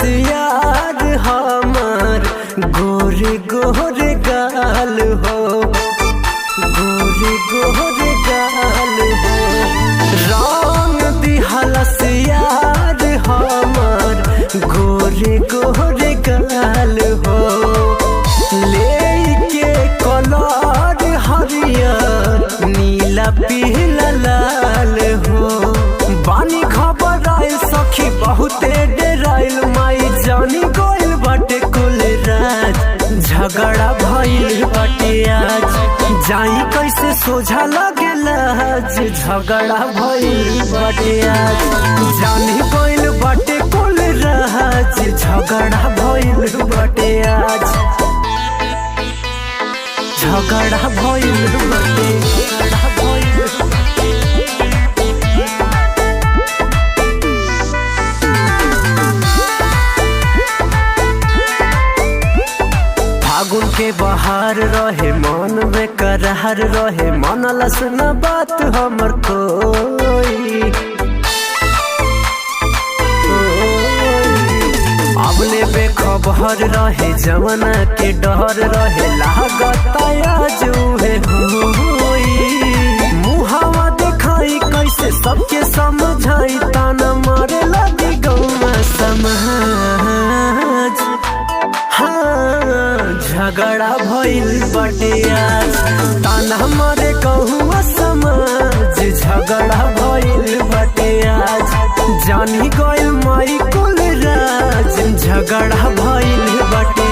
याद हमार गोरे गोरे गाल हो, गोरे गोरे गाल हो। रंग दिहलस याद हमार गोरे गोरे गाल हो। लेके कलर हरियर नीला पीला लाल हो। बानी खबर आइल सखी बहुते डेराइल माई जानी गोइल बाटे कुल रात। झगड़ा भइल बाटे आज जाई कैसे सोझा लगेला आज। झगड़ा भइल बाटे आज जानी गोइल बाटे कुल रात। झगड़ा भइल बाटे आज झगड़ा भइल बाटे झगड़ा भइल। फागुन के बहार रहे मन बेकरार रहे। मनलस न बात हमर कोई। अबले बेखबर रहे जमाना के डर रहे। लागत आज उहे होई। मुहावा देखाई कैसे सबके समझाई। ताना मारे लगी गौवा समाज। झगड़ा भइल बाटे आज ताना मारे कहुआ समाज। झगड़ा भइल बाटे आज जानी गइल माई कुल राज। झगड़ा भइल बाटे